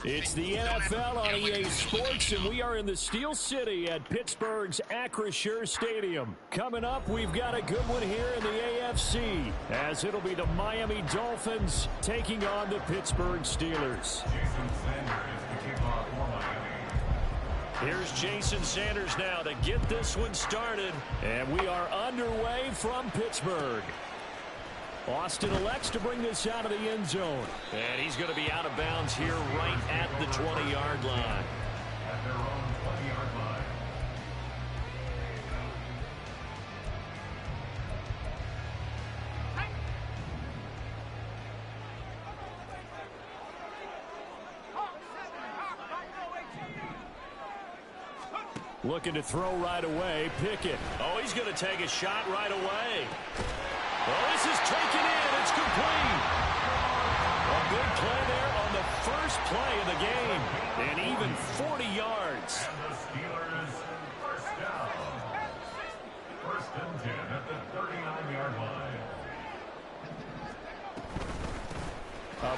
It's the NFL on EA Sports, and we are in the Steel City at Pittsburgh's Acrisure Stadium. Coming up, we've got a good one here in the AFC, as it'll be the Miami Dolphins taking on the Pittsburgh Steelers. Here's Jason Sanders now to get this one started, and we are underway from Pittsburgh. Austin elects to bring this out of the end zone. And he's going to be out of bounds here right at the 20-yard line. At their own 20-yard line. Looking to throw right away. Pickett. Oh, he's going to take a shot right away. Well, this is taken in. It's complete. A big play there on the first play of the game. And even 40 yards. And the Steelers first down. First and 10 at the 39-yard line.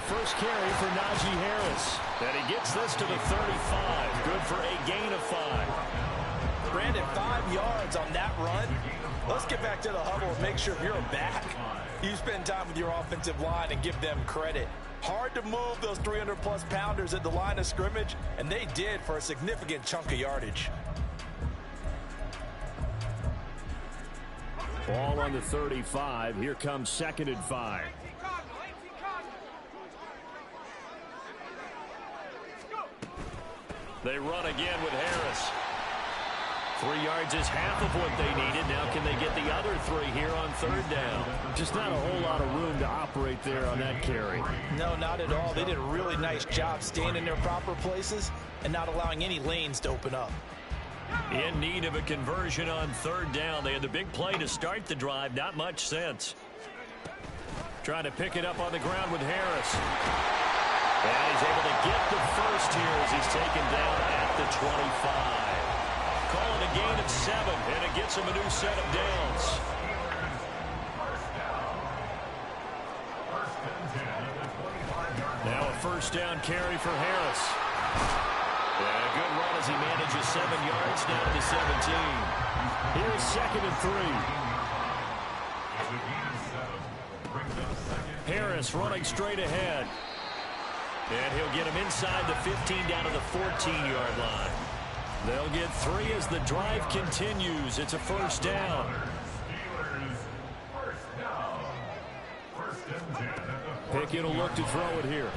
First carry for Najee Harris. And he gets this to the 35. Good for a gain of 5. Brandon, 5 yards on that run. Let's get back to the huddle and make sure if you're a back, you spend time with your offensive line and give them credit. Hard to move those 300-plus pounders at the line of scrimmage, and they did for a significant chunk of yardage. Ball on the 35. Here comes 2nd and 5. They run again with Harris. 3 yards is half of what they needed. Now can they get the other 3 here on 3rd down? Just not a whole lot of room to operate there on that carry. No, not at all. They did a really nice job staying in their proper places and not allowing any lanes to open up. In need of a conversion on 3rd down. They had the big play to start the drive. Not much sense. Trying to pick it up on the ground with Harris. And he's able to get the first here as he's taken down at the 25. Calling a gain of 7, and it gets him a new set of downs. Now a first down carry for Harris. And a good run as he manages 7 yards down to the 17. Here's 2nd and 3. Harris running straight ahead. And he'll get him inside the 15 down to the 14-yard line. They'll get 3 as the drive continues. It's a first down. Pickett will look to throw it here.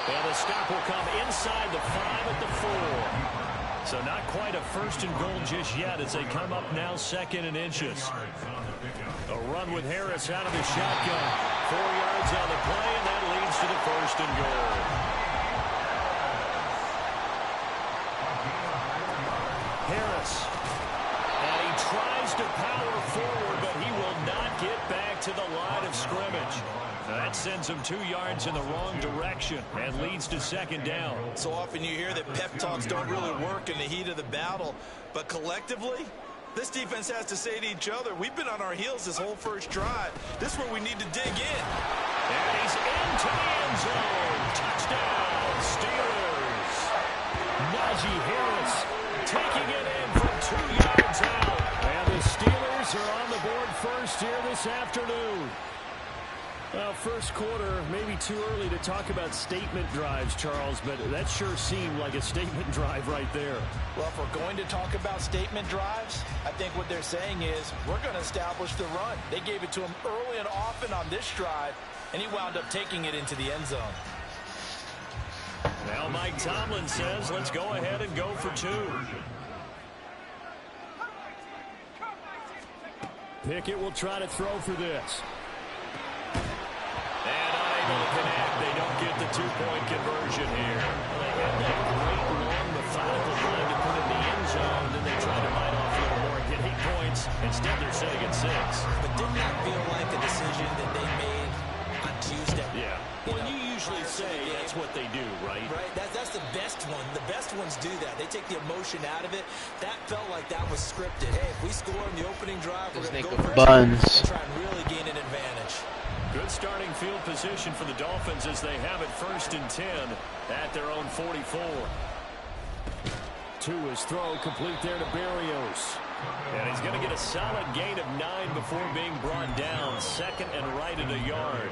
And the stop will come inside the 5 at the 4. So not quite a first and goal just yet as they come up now 2nd and inches. A run with Harris out of the shotgun. 4 yards on the play, and that leads to the first and goal. Harris. And he tries to power forward, but he will not get back to the line of scrimmage. That sends him 2 yards in the wrong direction and leads to 2nd down. So often you hear that pep talks don't really work in the heat of the battle, but collectively, this defense has to say to each other, we've been on our heels this whole first drive. This is where we need to dig in. And he's into the end zone. Touchdown, Steelers. Najee Harris taking it in from 2 yards out. And the Steelers are on the board first here this afternoon. Well, first quarter, maybe too early to talk about statement drives, Charles, but that sure seemed like a statement drive right there. Well, if we're going to talk about statement drives, I think what they're saying is we're going to establish the run. They gave it to him early and often on this drive, and he wound up taking it into the end zone. Now Mike Tomlin says, let's go ahead and go for 2. Pickett will try to throw for this. And unable to connect. They don't get the 2-point conversion here. They had that great, long, methodical drive to put in the end zone. Then they tried to bite off a little more and get 8 points. Instead, they're sitting at 6. But didn't that feel like a decision that they made on quarterbacks use them. Yeah. Well, you usually say that's what they do, right? Right. That's the best one. The best ones do that. They take the emotion out of it. That felt like that was scripted. Hey, if we score in the opening drive, we're going to go for buns and try and really gain an advantage. Good starting field position for the Dolphins as they have it 1st and 10 at their own 44. To his throw, complete there to Berrios. And he's going to get a solid gain of 9 before being brought down. 2nd and right at a yard.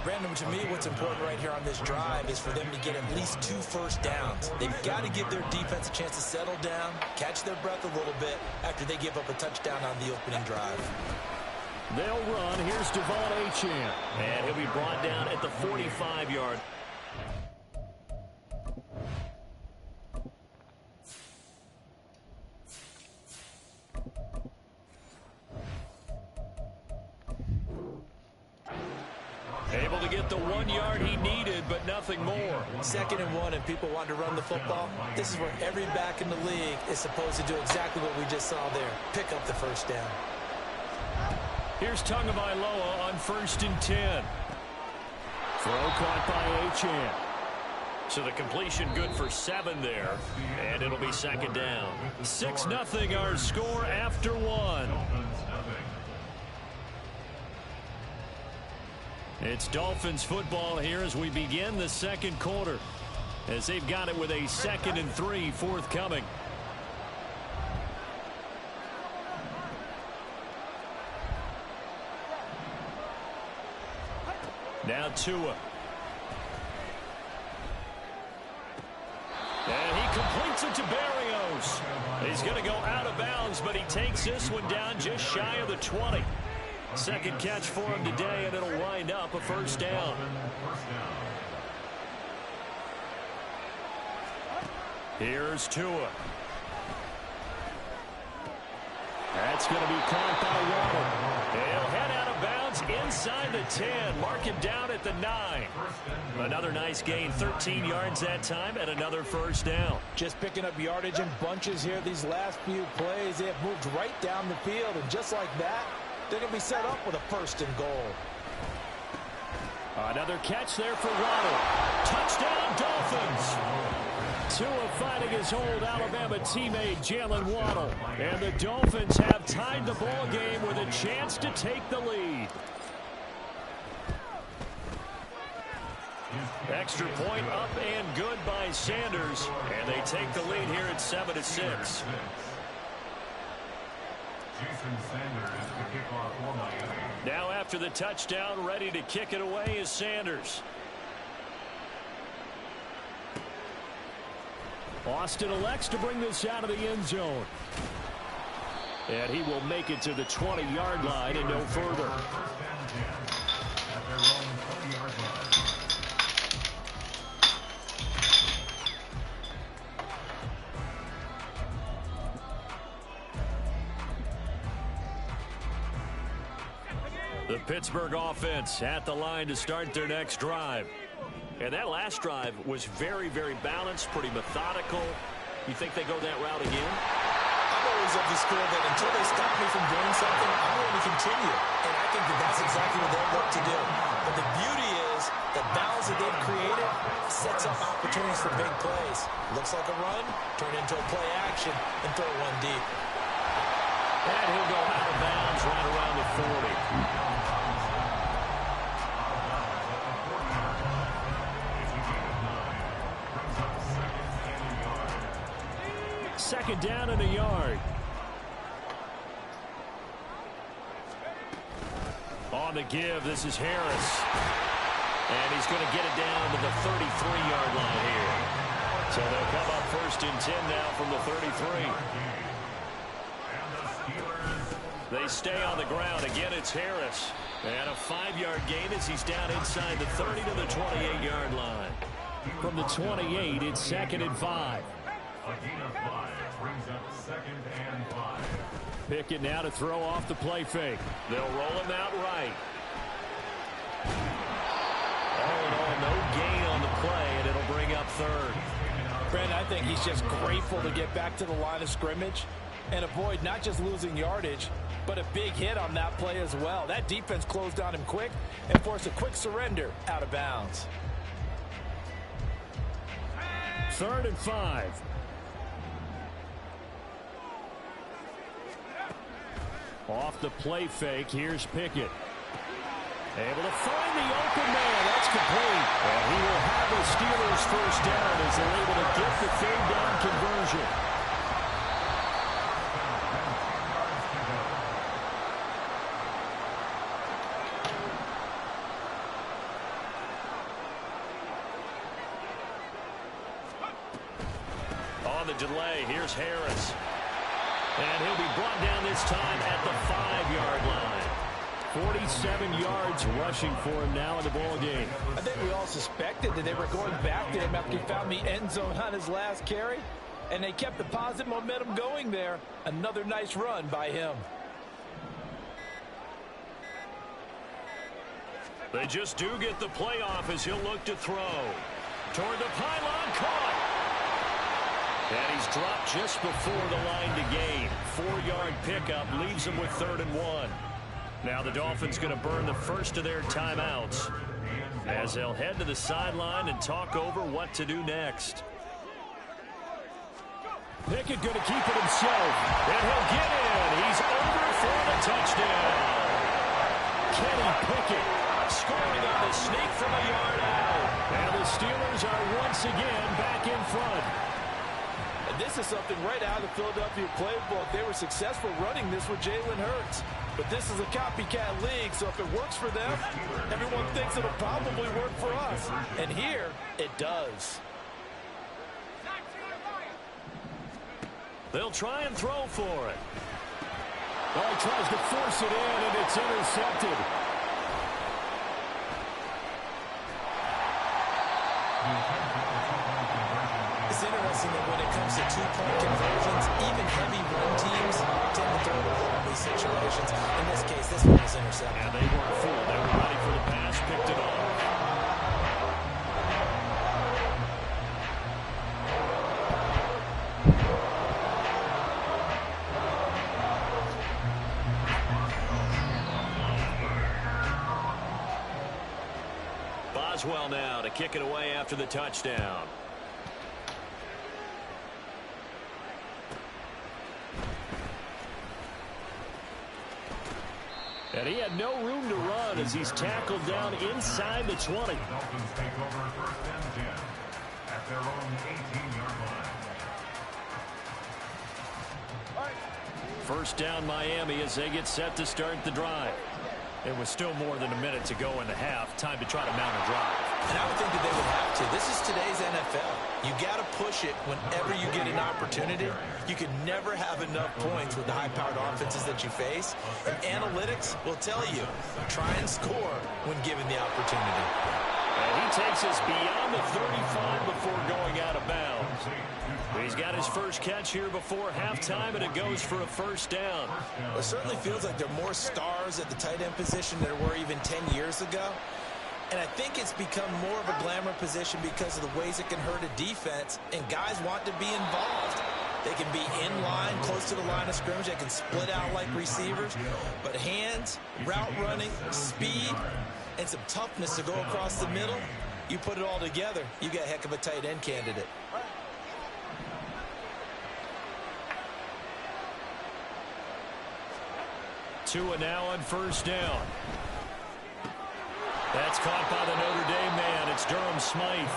Brandon, to me, what's important right here on this drive is for them to get at least 2 first downs. They've got to give their defense a chance to settle down, catch their breath a little bit after they give up a touchdown on the opening drive. They'll run. Here's Devon Achane. And he'll be brought down at the 45-yard. Able to get the 1 yard he needed, but nothing more. 2nd and 1, and people want to run the football. This is where every back in the league is supposed to do exactly what we just saw there. Pick up the first down. Here's Tagovailoa on 1st and 10. Throw caught by Achane. So the completion good for 7 there, and it'll be 2nd down. 6-0 our score after 1. It's Dolphins football here as we begin the 2nd quarter, as they've got it with a 2nd and 3 forthcoming. Now Tua. And he completes it to Berrios. He's going to go out of bounds, but he takes this one down just shy of the 20. 2nd catch for him today, and it'll wind up a 1st down. Here's Tua. That's going to be caught by Waddle. He'll head out of bounds inside the 10. Mark him down at the 9. Another nice gain, 13 yards that time, and another 1st down. Just picking up yardage in bunches here these last few plays. They have moved right down the field, and just like that, they're going to be set up with a 1st and goal. Another catch there for Waddle. Touchdown, Dolphins. Tua fighting his old Alabama teammate Jalen Waddle. And the Dolphins have tied the ball game with a chance to take the lead. Extra point up and good by Sanders. And they take the lead here at 7-6. Now after the touchdown, ready to kick it away is Sanders. Austin elects to bring this out of the end zone. And he will make it to the 20-yard line and no further. The Pittsburgh offense at the line to start their next drive. And that last drive was very, very balanced, pretty methodical. You think they go that route again? I'm always of the school that until they stop me from doing something, I'm going to continue. And I think that that's exactly what they'll look to do. But the beauty is the balance that they've created sets up opportunities for big plays. Looks like a run, turn into a play action, and throw one deep. And he'll go out of bounds right around the 40. 2nd down and a yard. On the give, this is Harris. And he's going to get it down to the 33-yard line here. So they'll come up 1st and 10 now from the 33. They stay on the ground. Again, it's Harris. And a 5-yard gain as he's down inside the 30 to the 28-yard line. From the 28, it's 2nd and 5. A gain of 5 brings up 2nd and 5. Pickett now to throw off the play fake. They'll roll him out right. All in all, no gain on the play, and it'll bring up 3rd. Brandon, I think he's just grateful to get back to the line of scrimmage. and avoid not just losing yardage, but a big hit on that play as well. That defense closed on him quick and forced a quick surrender out of bounds. 3rd and 5. Off the play fake, here's Pickett. Able to find the open man. That's complete. And he will have the Steelers first down as they're able to get the 3rd down conversion. On the delay, here's Harris. And he'll be brought down this time at the 5-yard line. 47 yards rushing for him now in the ball game. I think we all suspected that they were going back to him after he found the end zone on his last carry, and they kept the positive momentum going there. Another nice run by him. They just do get the playoff as he'll look to throw. Toward the pylon, caught. And he's dropped just before the line to gain. 4-yard pickup leaves him with 3rd and 1. Now the Dolphins going to burn the first of their timeouts as they'll head to the sideline and talk over what to do next. Pickett going to keep it himself, and he'll get in. He's over for the touchdown. Kenny Pickett scoring on the sneak from a yard out. And the Steelers are once again back in front. And this is something right out of the Philadelphia playbook. They were successful running this with Jalen Hurts. But this is a copycat league, so if it works for them, everyone thinks it'll probably work for us. And here, it does. They'll try and throw for it. Oh, he tries to force it in, and it's intercepted. It's interesting that when it comes to two-point conversions, even heavy run teams tend to throw the ball in these situations. In this case, this one was intercepted. And they weren't fooled. They were ready for the pass, picked it off. Boswell now to kick it away after the touchdown. And he had no room to run as he's tackled down inside the 20. Dolphins take over 1st and 10 at their own 18-yard line. First down Miami as they get set to start the drive. It was still more than a minute to go in the half. Time to try to mount a drive. And I would think that they would have to. This is today's NFL. You got to push it whenever you get an opportunity. You can never have enough points with the high-powered offenses that you face. And analytics will tell you, try and score when given the opportunity. And he takes us beyond the 35 before going out of bounds. He's got his first catch here before halftime, and it goes for a first down. Well, it certainly feels like there are more stars at the tight end position than there were even 10 years ago. And I think it's become more of a glamour position because of the ways it can hurt a defense, and guys want to be involved. They can be in line, close to the line of scrimmage. They can split out like receivers. But hands, route running, speed, and some toughness to go across the middle, you put it all together, you got a heck of a tight end candidate. Tua now on first down. That's caught by the Notre Dame man. It's Durham Smythe.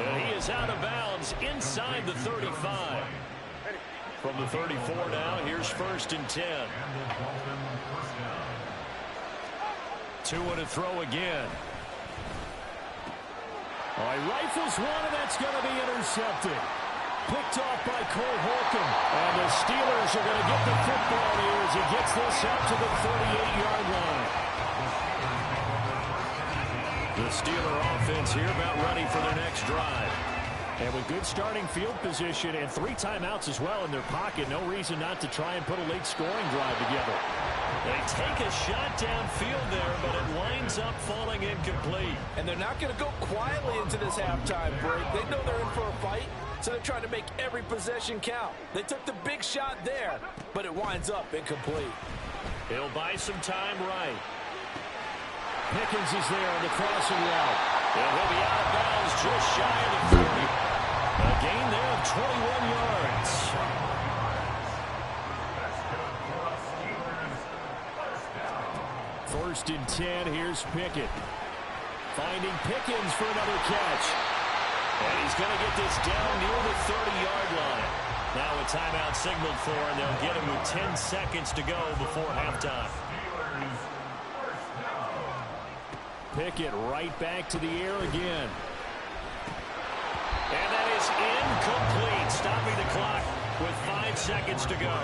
And he is out of bounds inside the 35. From the 34 now, here's 1st and 10. Tua to throw again. Oh, he rifles one, and that's going to be intercepted. Picked off by Cole Holcomb. And the Steelers are going to get the football here as he gets this out to the 38-yard line. The Steeler offense here about ready for their next drive. And with good starting field position and 3 timeouts as well in their pocket, no reason not to try and put a late scoring drive together. They take a shot downfield there, but it winds up falling incomplete. And they're not going to go quietly into this halftime break. They know they're in for a fight, so they're trying to make every possession count. They took the big shot there, but it winds up incomplete. He'll buy some time right. Pickens is there on the crossing route. And he'll be out of bounds just shy of the 40. A gain there of 21 yards. First and 10, here's Pickett. Finding Pickens for another catch. And he's going to get this down near the 30-yard line. Now a timeout signaled for, and they'll get him with 10 seconds to go before halftime. Pickett right back to the air again. And that is incomplete, stopping the clock with 5 seconds to go.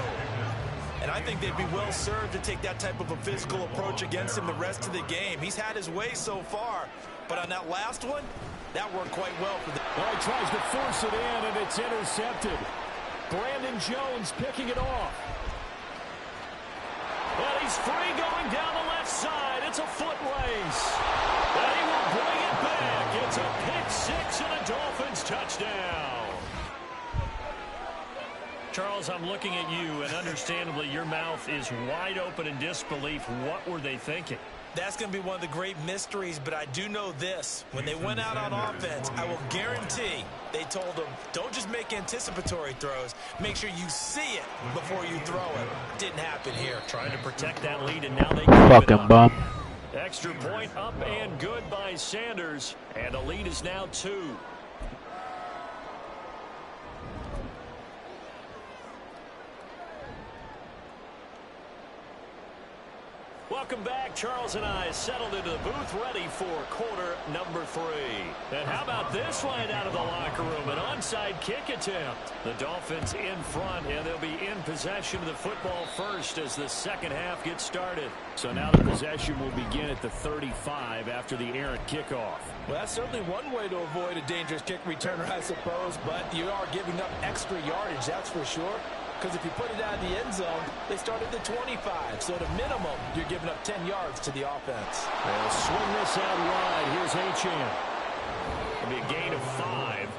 And I think they'd be well served to take that type of a physical approach against him the rest of the game. He's had his way so far, but on that last one, that worked quite well for them. Well, he tries to force it in, and it's intercepted. Brandon Jones picking it off. And he's free going down the left side. It's a foot race. And he will bring it back. It's a pick six and a Dolphins touchdown. Charles, I'm looking at you, and understandably your mouth is wide open in disbelief. What were they thinking? That's going to be one of the great mysteries, but I do know this. When they went out on offense, I will guarantee they told them, don't just make anticipatory throws. Make sure you see it before you throw it. Didn't happen here. Trying to protect that lead, and now they fucking bum. Extra point up and good by Sanders, and the lead is now 2. Welcome back. Charles and I settled into the booth, ready for quarter number 3. And how about this one out of the locker room? An onside kick attempt. The Dolphins in front, and they'll be in possession of the football first as the second half gets started. So now the possession will begin at the 35 after the errant kickoff. Well, that's certainly one way to avoid a dangerous kick returner, I suppose, but you are giving up extra yardage, that's for sure. Because if you put it out of the end zone, they start at the 25. So at a minimum, you're giving up 10 yards to the offense. They'll swing this out wide. Here's Achane. It'll be a gain of 5,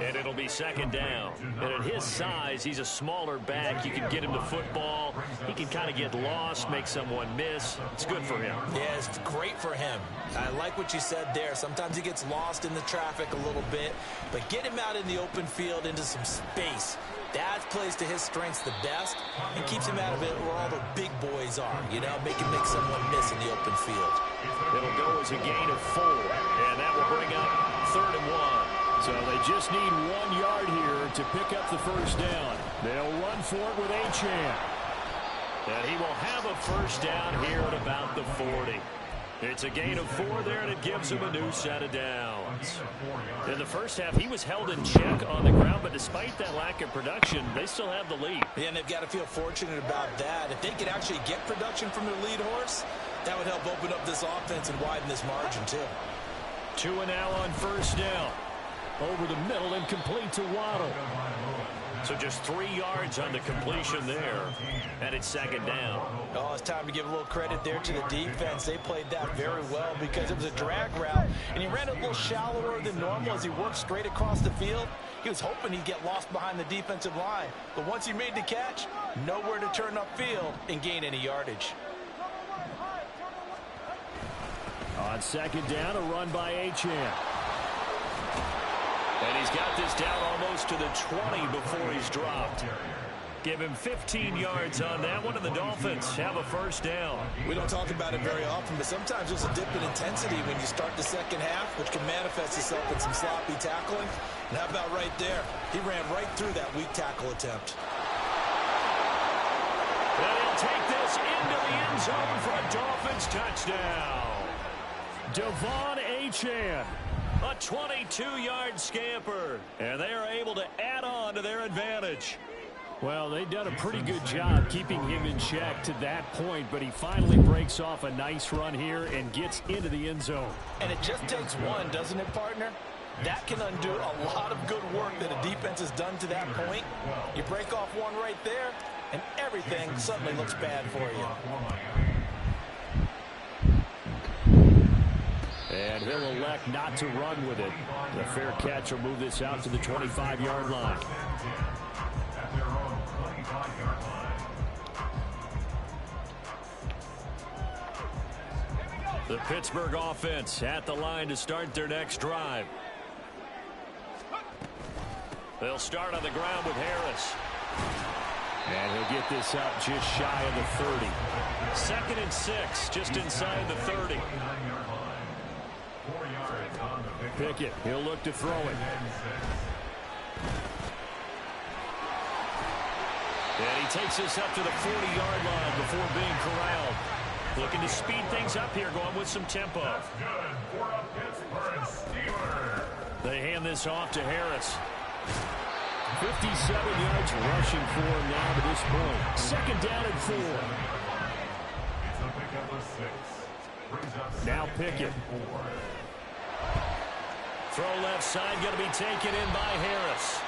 and it'll be second down. And at his size, he's a smaller back. You can get him the football. He can kind of get lost, make someone miss. It's good for him. Yeah, it's great for him. I like what you said there. Sometimes he gets lost in the traffic a little bit, but get him out in the open field into some space. That plays to his strengths the best and keeps him out of it where all the big boys are, you know, make someone miss in the open field. It'll go as a gain of 4, and that will bring up 3rd and 1. So they just need 1 yard here to pick up the first down. They'll run for it with Achane. And he will have a first down here at about the 40. It's a gain of 4 there, and it gives him a new set of downs. In the first half, he was held in check on the ground, but despite that lack of production, they still have the lead. Yeah, and they've got to feel fortunate about that. If they could actually get production from their lead horse, that would help open up this offense and widen this margin, too. 2 and now on first down. Over the middle and complete to Waddle. So just 3 yards on the completion there, and it's second down. Oh, it's time to give a little credit there to the defense. They played that very well because it was a drag route, and he ran a little shallower than normal as he worked straight across the field. He was hoping he'd get lost behind the defensive line, but once he made the catch, nowhere to turn upfield and gain any yardage. On second down, a run by Achane. And he's got this down almost to the 20 before he's dropped. Give him 15 yards on that one, and the Dolphins have a first down. We don't talk about it very often, but sometimes there's a dip in intensity when you start the second half, which can manifest itself in some sloppy tackling. And how about right there? He ran right through that weak tackle attempt. And he'll take this into the end zone for a Dolphins touchdown. Devon Achane. A 22-yard scamper, and they are able to add on to their advantage. Well, they've done a pretty good job keeping him in check to that point, but he finally breaks off a nice run here and gets into the end zone. And it just takes one, doesn't it, partner? That can undo a lot of good work that a defense has done to that point. You break off one right there, and everything suddenly looks bad for you. And he'll elect not to run with it. The fair catch will move this out to the 25-yard line. At their own 25-yard line. The Pittsburgh offense at the line to start their next drive. They'll start on the ground with Harris. And he'll get this up just shy of the 30. 2nd and 6, just inside the 30. Pickett, he'll look to throw it. And he takes this up to the 40-yard line before being corralled. Looking to speed things up here, going with some tempo. That's good for a Pittsburgh Steeler. They hand this off to Harris. 57 yards rushing for him now to this point. 2nd down and 4. It's a pickup of 6. Brings up Now Pickett. Throw left side, going to be taken in by Harris.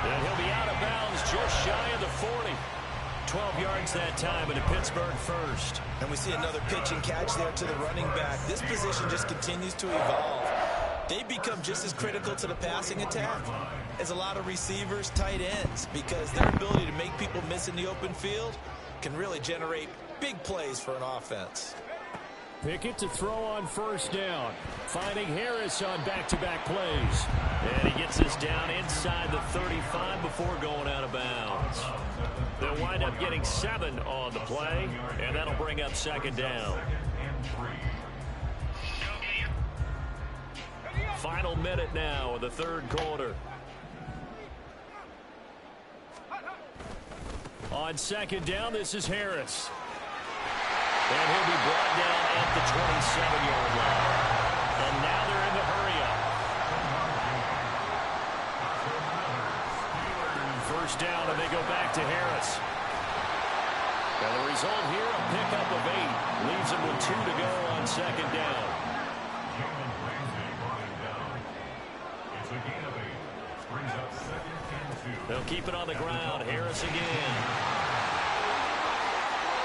And he'll be out of bounds just shy of the 40. 12 yards that time, and a Pittsburgh first. And we see another pitch and catch there to the running back. This position just continues to evolve. They become just as critical to the passing attack as a lot of receivers, tight ends, because their ability to make people miss in the open field can really generate big plays for an offense. Pickett to throw on 1st down. Finding Harris on back-to-back plays. And he gets this down inside the 35 before going out of bounds. They'll wind up getting 7 on the play, and that'll bring up 2nd down. Final minute now of the 3rd quarter. On 2nd down, this is Harris. And he'll be brought down at the 27-yard line. And now they're in the hurry-up. 1st down, and they go back to Harris. And the result here, a pickup of 8. Leaves him with 2 to go on 2nd down. It's a gain of 8. Brings up 2nd and 2. They'll keep it on the ground. Harris again.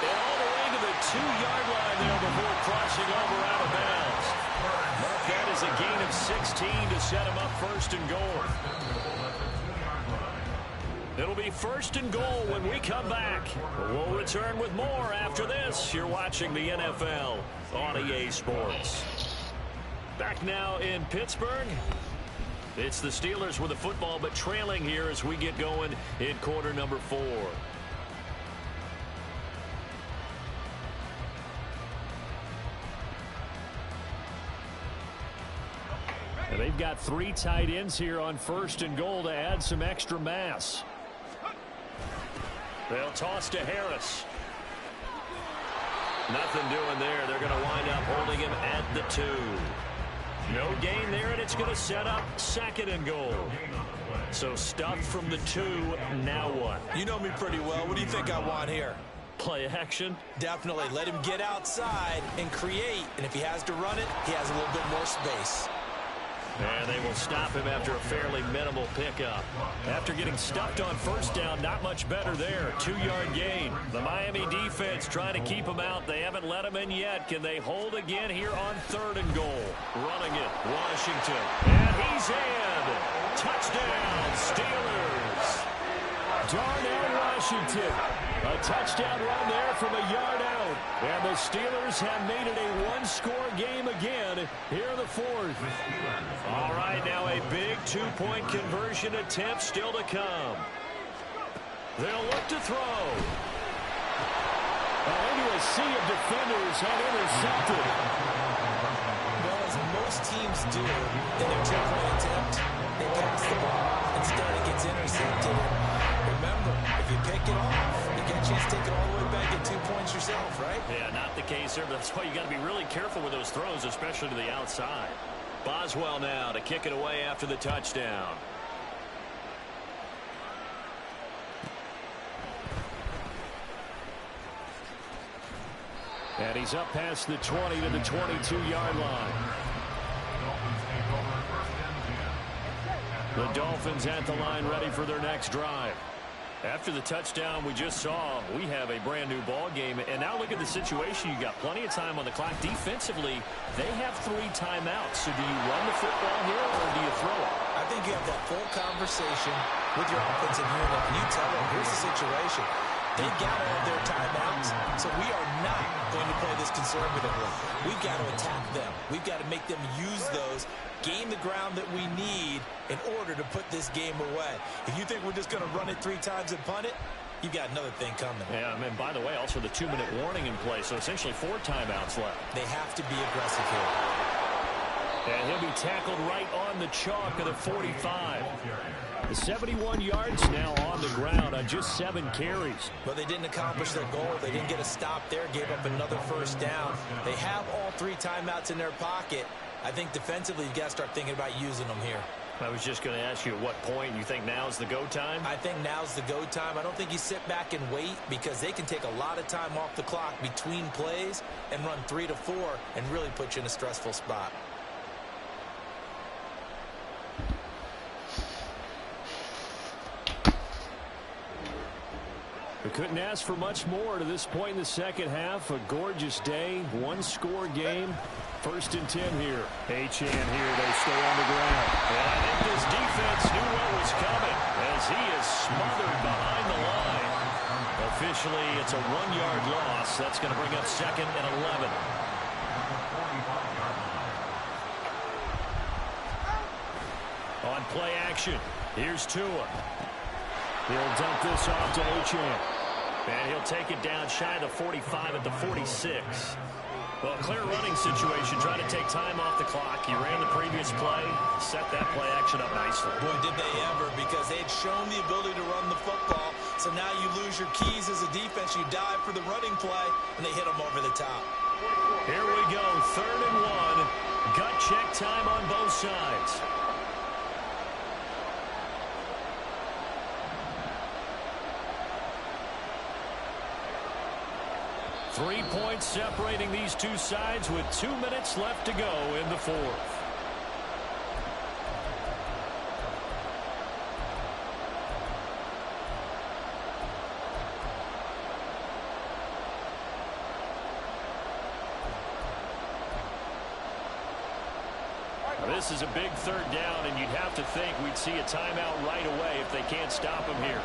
And all the way to the 2-yard line there before crossing over out of bounds. Mark that as a gain of 16 to set him up 1st and goal. It'll be 1st and goal when we come back. We'll return with more after this. You're watching the NFL on EA Sports. Back now in Pittsburgh. It's the Steelers with the football, but trailing here as we get going in quarter number 4. And they've got 3 tight ends here on 1st and goal to add some extra mass. They'll toss to Harris. Nothing doing there. They're going to wind up holding him at the 2. No gain there, and it's going to set up 2nd and goal. So stuffed from the 2. Now what? You know me pretty well. What do you think I want here? Play action? Definitely. Let him get outside and create. And if he has to run it, he has a little bit more space. And they will stop him after a fairly minimal pickup. After getting stuffed on 1st down, not much better there. 2-yard gain. The Miami defense trying to keep him out. They haven't let him in yet. Can they hold again here on 3rd and goal? Running it, Washington. And he's in. Touchdown, Steelers. Darnell Washington. A touchdown run there from a yard out. And the Steelers have made it a 1-score game again here in the 4th. All right, now a big 2-point conversion attempt still to come. They'll look to throw. Into a sea of defenders and intercepted. Well, as most teams do in their 2-point attempt, they pass the ball. Instead, it gets intercepted. Remember, if you pick it off, you get a chance to take it all the way back at 2 points yourself, right? Yeah, not the case there, but that's why you got to be really careful with those throws, especially to the outside. Boswell now to kick it away after the touchdown. And he's up past the 20 to the 22-yard line. The Dolphins at the line ready for their next drive. After the touchdown we just saw, we have a brand new ball game. And now look at the situation. You got plenty of time on the clock. Defensively, they have 3 timeouts. So do you run the football here or do you throw it? I think you have that full conversation with your offensive unit, and you tell them, here's the situation. They've got all of their timeouts, so we are not going to play this conservatively. We've got to attack them. We've got to make them use those, gain the ground that we need in order to put this game away. If you think we're just going to run it 3 times and punt it, you've got another thing coming. Yeah, and by the way, also the 2-minute warning in play, so essentially 4 timeouts left. They have to be aggressive here. And he'll be tackled right on the chalk of the 45. The 71 yards now on the ground on just 7 carries. But they didn't accomplish their goal. They didn't get a stop there, gave up another first down. They have all 3 timeouts in their pocket. I think defensively you've got to start thinking about using them here. I was just going to ask you at what point you think now's the go time? I think now's the go time. I don't think you sit back and wait because they can take a lot of time off the clock between plays and run 3 to 4 and really put you in a stressful spot. We couldn't ask for much more to this point in the second half. A gorgeous day, 1-score game. 1st and 10 here. Achane here, they stay on the ground. And I think this defense knew what was coming as he is smothered behind the line. Officially, it's a 1-yard loss. That's going to bring up 2nd and 11. On play action, here's Tua. He'll dump this off to Achane. And he'll take it down shy of the 45 at the 46. Well, clear running situation, trying to take time off the clock. He ran the previous play, set that play action up nicely. Boy, did they ever, because they had shown the ability to run the football. So now you lose your keys as a defense. You dive for the running play, and they hit them over the top. Here we go, 3rd and 1. Gut check time on both sides. Three points separating these two sides with 2 minutes left to go in the 4th. This is a big 3rd down, and you'd have to think we'd see a timeout right away if they can't stop him here.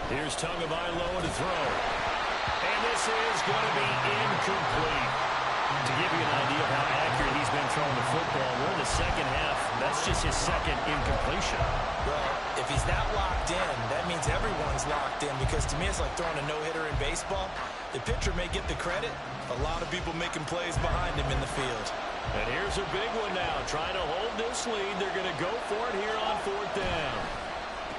Here's Tagovailoa to throw. And this is going to be incomplete. To give you an idea of how accurate he's been throwing the football, we're in the second half. That's just his 2nd incompletion. Well, if he's not locked in, that means everyone's locked in, because to me it's like throwing a no-hitter in baseball. The pitcher may get the credit. A lot of people making plays behind him in the field. And here's a big one now. Trying to hold this lead. They're going to go for it here on 4th down.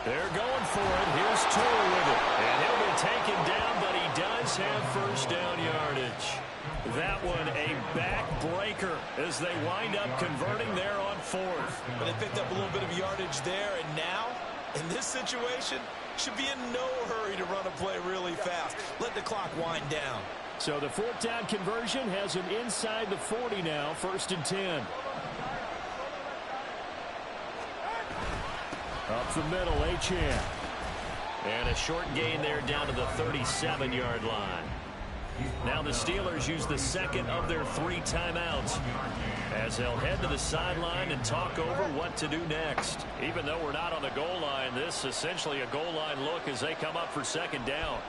They're going for it. Here's Tua with it. And he'll be taken down, but he does have 1st down yardage. That one a backbreaker as they wind up converting there on 4th. But they picked up a little bit of yardage there, and now, in this situation, should be in no hurry to run a play really fast. Let the clock wind down. So the 4th down conversion has him inside the 40 now, 1st and 10. Up the middle, Achane. And a short gain there down to the 37-yard line. Now the Steelers use the 2nd of their 3 timeouts as they'll head to the sideline and talk over what to do next. Even though we're not on the goal line, this is essentially a goal line look as they come up for 2nd down.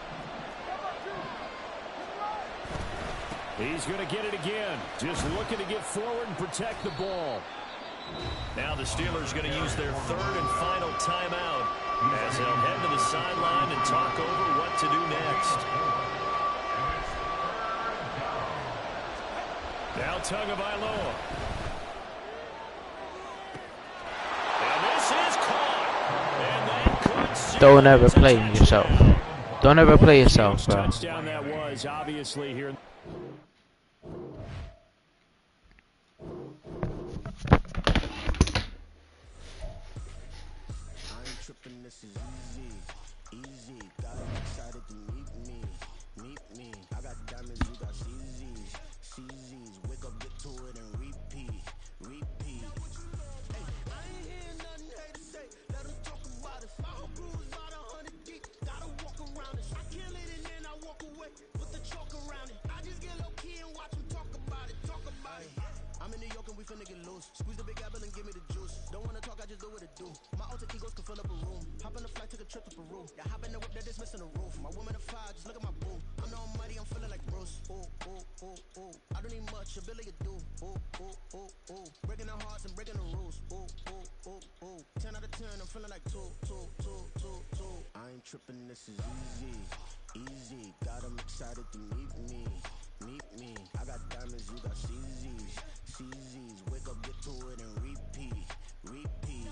He's going to get it again. Just looking to get forward and protect the ball. Now the Steelers going to use their 3rd and final timeout as they'll head to the sideline and talk over what to do next. Now Tagovailoa. And this is caught. And that could Don't ever play yourself. Don't ever play yourself, bro. Touchdown that was, obviously, here. This is easy, got excited to meet me, I got diamonds, you got CZs, trip to Peru. Yeah, hop in the whip, that is missing the roof. My woman a fire, just look at my boo. I'm no muddy, I'm feeling like Bruce. Ooh, ooh, ooh, ooh. I don't need much, ability to do. Ooh, ooh, ooh, ooh. Breaking the hearts and breaking the rules. Ooh, ooh, ooh, ooh. 10 out of 10, I'm feeling like two. I ain't tripping, this is easy. Easy, got 'em excited to meet me. Meet me. I got diamonds, you got CZs. CZs, wake up, get to it and repeat. Repeat.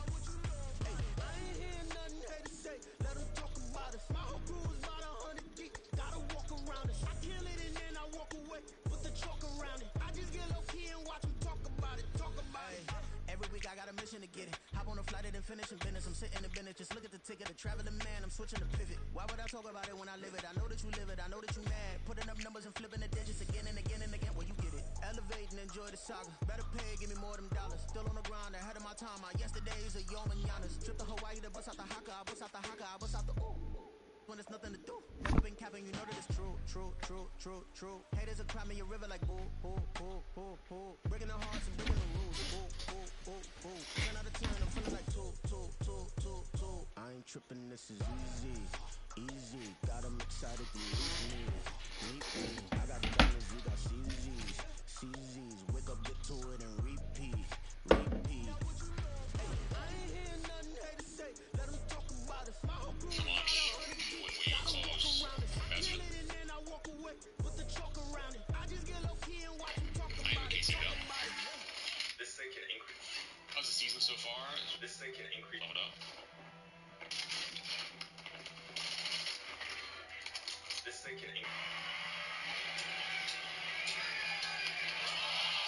Hey, I ain't hear nothing haters say. Let 'em talk about us. My whole crew is about 100 deep. Gotta walk around us. I kill it and then I walk away. Put the chalk around it. I just get low key and watch 'em talk about it. Talk about it. Every week I got a mission to get it. Hop on a flight and then finish in business. I'm sitting in business. Just look at the ticket. A traveling man. I'm switching the pivot. Why would I talk about it when I live it? I know that you live it. I know that you mad. Putting up numbers and flipping the digits again and again and again. Well, you get it. Elevate and enjoy the saga. Better pay, give me more of them dollars. Still on the grind, ahead of my time. My yesterdays are yo mananas. Trip to Hawaii to bust out the haka. I bust out the haka. I bust out the ooh. When there's nothing to do. Never been capping, you know that it's true. Haters are climbing your river like boo. Breaking the hearts and breaking the rules. Boo. 10 out of 10, I'm feeling like two. I ain't tripping, this is easy. Easy, got 'em excited to meet me. I got diamonds, you got CZs. Wake up, get to it and repeat. Hey, I ain't hear nothing haters say. Let 'em talk about us. My whole crew is about 100 deep. Gotta walk around it. I kill it and then I walk away. Put the chalk around it. I just get low key and watch 'em talk about it. This thing can increase. How's the season so far? This thing can increase. Level up. This thing can increase.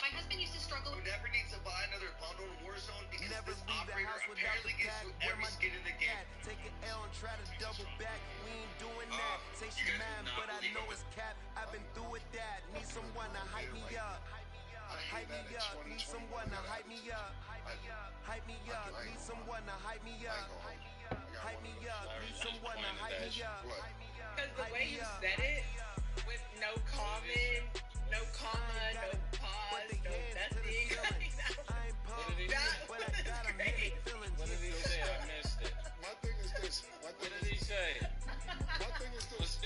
My husband used to struggle. You never need to buy another bundle in Warzone because Never this leave the operator house without apparently the gives tag. you Where every my skin in the game. cat? Take an L and try to double back. We ain't doing that. Say she you guys mad, would not but I believe know it. it's cap. I've been through with that. Need someone to hype me up. Hype me up. Need someone to hype me up. Hype me up. Need someone to hype me up. Hype me up. Need someone to hype me up. Because the way you said it, with no comment, no comma, no pause, no nothing. I ain't pumped, but I got 'em in the feelings. What did he say? I missed it. My thing is this. What did he say? My thing is this.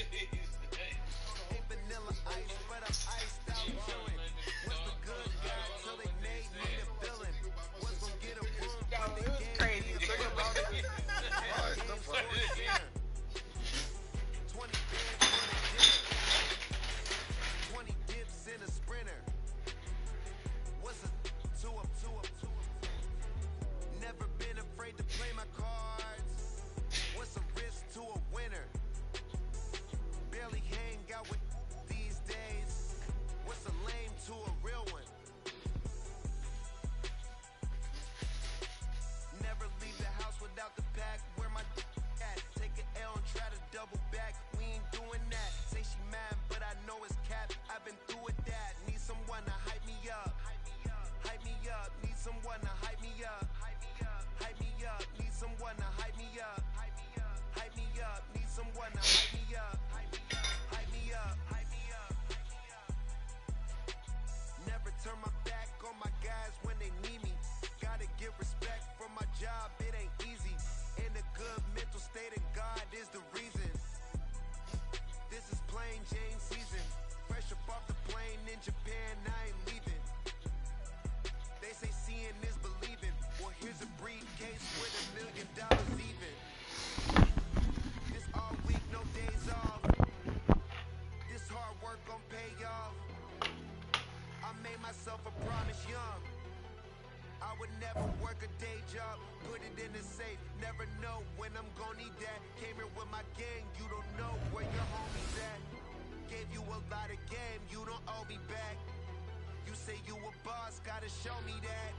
Ain't vanilla ice, but I'm iced out chillin'. What's the good guy till they made me the villain? Was gonna get a room, but they gave crazy. me a Think about it. Alright, no problem. 20 bands for the dinner. 20 dips in a sprinter. What's a two up? Never been afraid to play my cards. What's a risk to a winner? Barely hang out with these days. What's a lame to a real one? Never leave the house without the pack. Where my at? Take an L and try to double back. We ain't doing that. Say she mad, but I know it's cap. I've been through with that. Need someone to hype me up. Hype me up. Need someone to hype me up. Hype me up. Need someone to hype me up. Hype me up. Need someone to hype me up. Hype me up. Never turn my back on my guys when they need me. Gotta get respect for my job, it ain't easy. In a good mental state and God is the reason. This is plain Jane season. Fresh up off the plane in Japan, I ain't leaving. They say seeing is believing. Well, here's a briefcase with $1 million even. This all week, no days off. This hard work gon' pay off. I made myself a promise young. I would never work a day job, put it in the safe. Never know when I'm gon' need that. Came here with my gang, you don't know where your homies at. Gave you a lot of game, you don't owe me back. You say you a boss, gotta show me that.